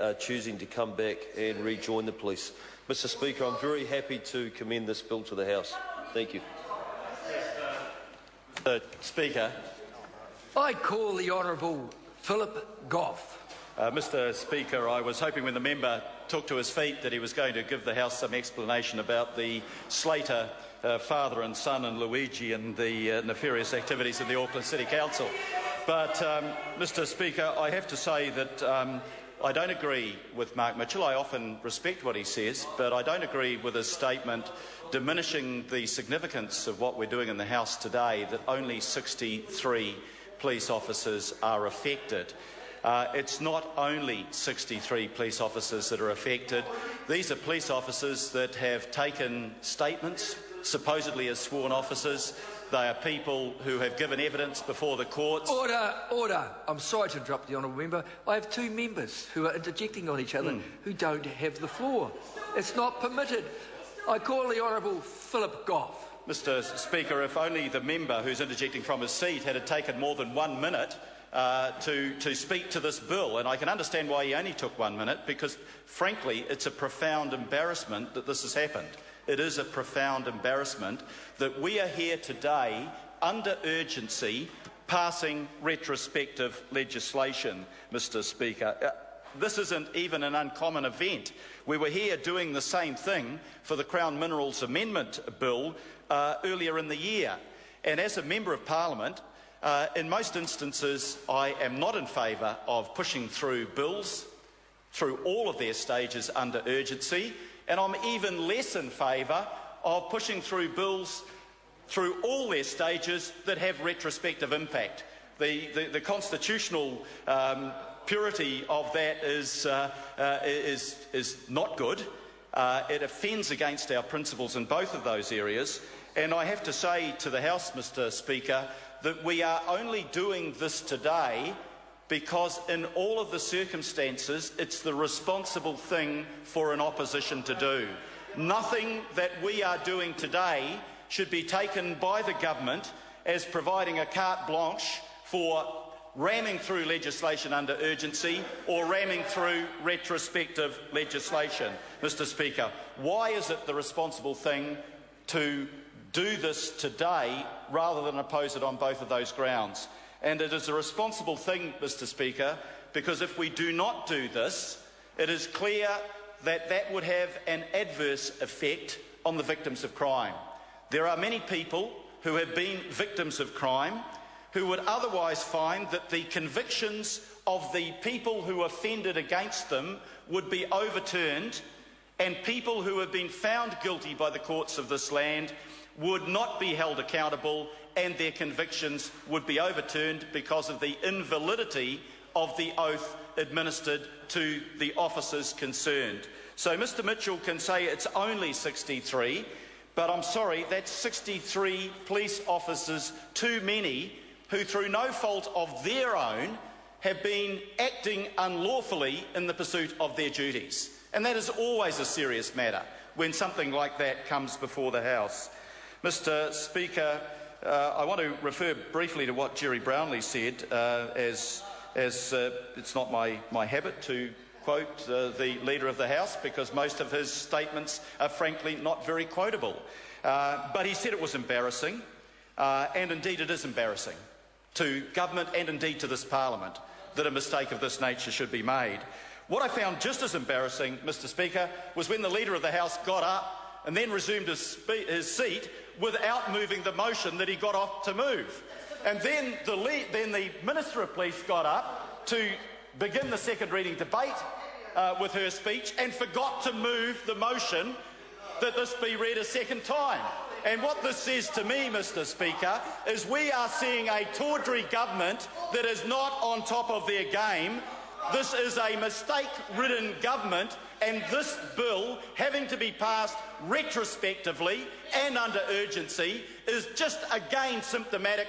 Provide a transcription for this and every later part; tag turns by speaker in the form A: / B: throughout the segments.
A: are choosing to come back and rejoin the police. Mr Speaker, I'm very happy to commend this bill to the House. Thank you.
B: Speaker.
C: I call the Honourable Philip Goff.
B: Mr Speaker, I was hoping when the member took to his feet that he was going to give the House some explanation about the Slater father and son and Luigi and the nefarious activities of the Auckland City Council. But, Mr Speaker, I have to say that I don't agree with Mark Mitchell. I often respect what he says, but I don't agree with his statement diminishing the significance of what we're doing in the House today, that only 63 police officers are affected. It's not only 63 police officers that are affected. These are police officers that have taken statements, supposedly as sworn officers. They are people who have given evidence before the courts.
C: Order, order. I'm sorry to interrupt the honourable member. I have two members who are interjecting on each other who don't have the floor. It's not permitted. I call the Honourable Philip Goff.
B: Mr Speaker, if only the member who's interjecting from his seat had taken more than 1 minute to speak to this bill, and I can understand why he only took 1 minute, because, frankly, it's a profound embarrassment that this has happened. It is a profound embarrassment that we are here today under urgency passing retrospective legislation, Mr Speaker. This isn't even an uncommon event. We were here doing the same thing for the Crown Minerals Amendment Bill earlier in the year. And as a Member of Parliament, in most instances, I am not in favour of pushing through bills through all of their stages under urgency, and I'm even less in favour of pushing through bills through all their stages that have retrospective impact. The constitutional purity of that is not good. It offends against our principles in both of those areas. And I have to say to the House, Mr Speaker, that we are only doing this today because in all of the circumstances it's the responsible thing for an opposition to do. Nothing that we are doing today should be taken by the government as providing a carte blanche for ramming through legislation under urgency or ramming through retrospective legislation. Mr Speaker, why is it the responsible thing to do this today rather than oppose it on both of those grounds? And it is a responsible thing, Mr Speaker, because if we do not do this, it is clear that that would have an adverse effect on the victims of crime. There are many people who have been victims of crime who would otherwise find that the convictions of the people who offended against them would be overturned, and people who have been found guilty by the courts of this land would not be held accountable, and their convictions would be overturned because of the invalidity of the oath administered to the officers concerned. So Mr Mitchell can say it's only 63, but I'm sorry, that's 63 police officers too many who, through no fault of their own, have been acting unlawfully in the pursuit of their duties. And that is always a serious matter when something like that comes before the House. Mr Speaker, I want to refer briefly to what Jerry Brownlee said, as it's not my habit to quote the Leader of the House because most of his statements are frankly not very quotable. But he said it was embarrassing, and indeed it is embarrassing to government and indeed to this Parliament that a mistake of this nature should be made. What I found just as embarrassing, Mr Speaker, was when the Leader of the House got up and then resumed his seat without moving the motion that he got off to move. And then the Minister of Police got up to begin the second reading debate with her speech and forgot to move the motion that this be read a second time. And what this says to me, Mr Speaker, is we are seeing a tawdry government that is not on top of their game. This is a mistake-ridden government, and this bill, having to be passed retrospectively and under urgency, is just again symptomatic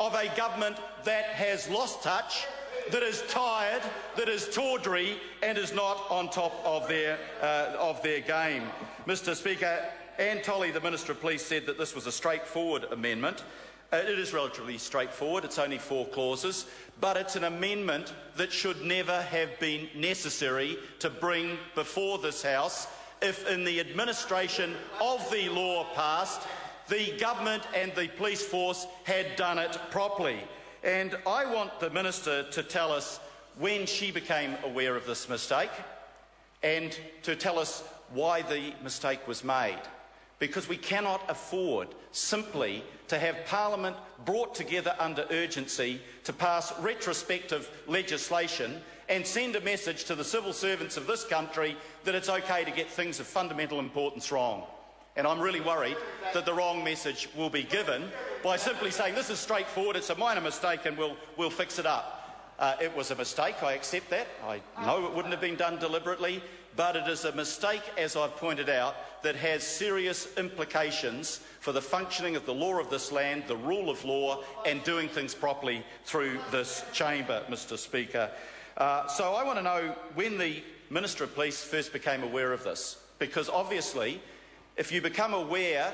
B: of a government that has lost touch, that is tired, that is tawdry, and is not on top of their game. Mr Speaker, Anne Tolley, the Minister of Police, said that this was a straightforward amendment. It is relatively straightforward. It's only 4 clauses, but it's an amendment that should never have been necessary to bring before this House if in the administration of the law passed, the government and the police force had done it properly. And I want the Minister to tell us when she became aware of this mistake and to tell us why the mistake was made. Because we cannot afford simply to have Parliament brought together under urgency to pass retrospective legislation and send a message to the civil servants of this country that it's okay to get things of fundamental importance wrong. And I'm really worried that the wrong message will be given by simply saying this is straightforward, it's a minor mistake and we'll fix it up. It was a mistake, I accept that. I know it wouldn't have been done deliberately, but it is a mistake, as I've pointed out, that has serious implications for the functioning of the law of this land, the rule of law, and doing things properly through this chamber, Mr. Speaker. So I want to know when the Minister of Police first became aware of this, because obviously, if you become aware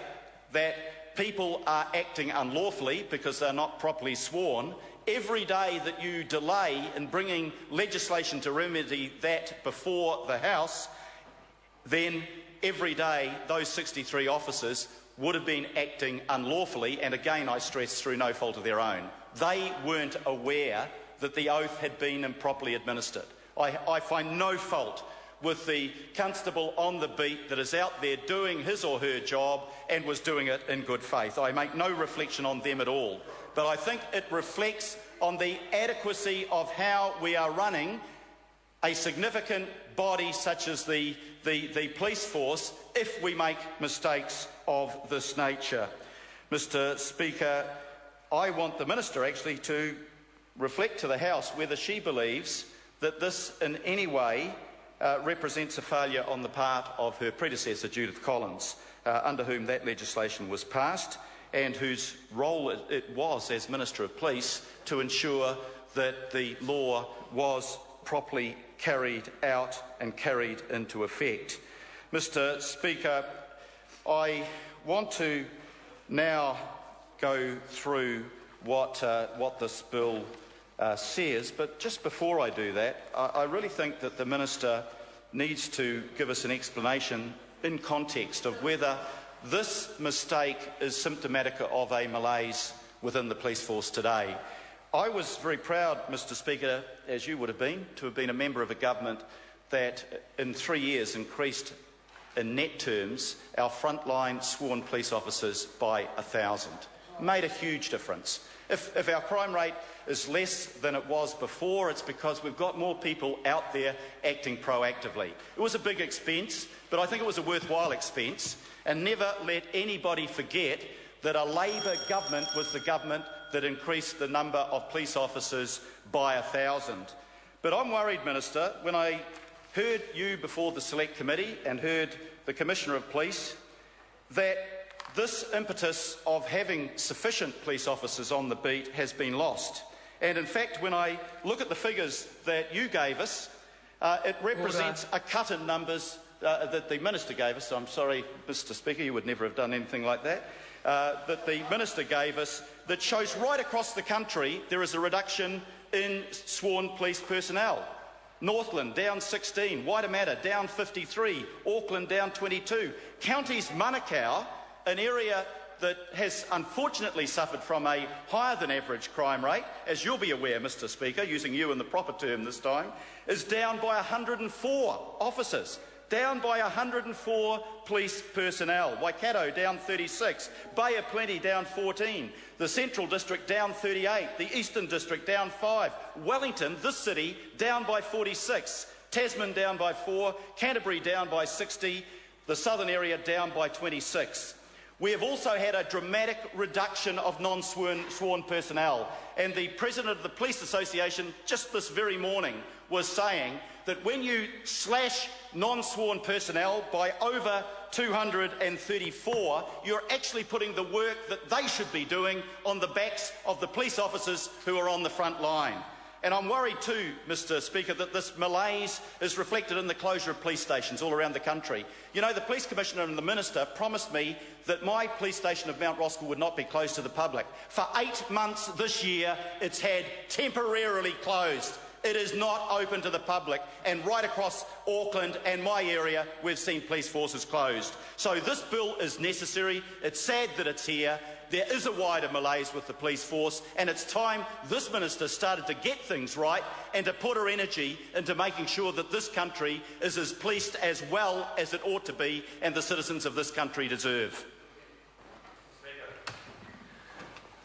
B: that people are acting unlawfully because they're not properly sworn, every day that you delay in bringing legislation to remedy that before the House, then every day those 63 officers would have been acting unlawfully, and again I stress through no fault of their own. They weren't aware that the oath had been improperly administered. I find no fault with the constable on the beat that is out there doing his or her job and was doing it in good faith. I make no reflection on them at all. But I think it reflects on the adequacy of how we are running a significant body such as the police force if we make mistakes of this nature. Mr. Speaker, I want the Minister actually to reflect to the House whether she believes that this in any way represents a failure on the part of her predecessor, Judith Collins, under whom that legislation was passed, and whose role it was as Minister of Police to ensure that the law was properly carried out and carried into effect. Mr. Speaker, I want to now go through what this bill says, but just before I do that, I really think that the Minister needs to give us an explanation in context of whether this mistake is symptomatic of a malaise within the police force today. I was very proud, Mr. Speaker, as you would have been a member of a government that in 3 years increased in net terms our frontline sworn police officers by 1,000. Made a huge difference. If our crime rate is less than it was before, it's because we've got more people out there acting proactively. It was a big expense, but I think it was a worthwhile expense. And never let anybody forget that a Labor government was the government that increased the number of police officers by 1,000. But I'm worried, Minister, when I heard you before the Select Committee and heard the Commissioner of Police, that this impetus of having sufficient police officers on the beat has been lost. And in fact, when I look at the figures that you gave us, it represents a cut in numbers that the Minister gave us. I'm sorry, Mr. Speaker, you would never have done anything like that. That the Minister gave us that shows right across the country there is a reduction in sworn police personnel. Northland down 16, Waitemata down 53, Auckland down 22. Counties Manukau, an area that has unfortunately suffered from a higher than average crime rate, as you'll be aware, Mr. Speaker, using you in the proper term this time, is down by 104 officers. Down by 104 police personnel. Waikato down 36. Bay of Plenty down 14. The Central District down 38. The Eastern District down 5. Wellington, this city, down by 46. Tasman down by 4. Canterbury down by 60. The Southern area down by 26. We have also had a dramatic reduction of non-sworn personnel, and the President of the Police Association just this very morning was saying that when you slash non-sworn personnel by over 234, you're actually putting the work that they should be doing on the backs of the police officers who are on the front line. And I'm worried too, Mr Speaker, that this malaise is reflected in the closure of police stations all around the country. You know, the Police Commissioner and the Minister promised me that my police station of Mount Roskill would not be closed to the public. For 8 months this year, it's had temporarily closed. It is not open to the public, and right across Auckland and my area, we've seen police forces closed. So this bill is necessary. It's sad that it's here. There is a wider malaise with the police force, and it's time this minister started to get things right and to put her energy into making sure that this country is as policed as well as it ought to be and the citizens of this country deserve.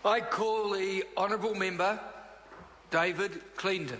C: I call the honourable member David Cleandon.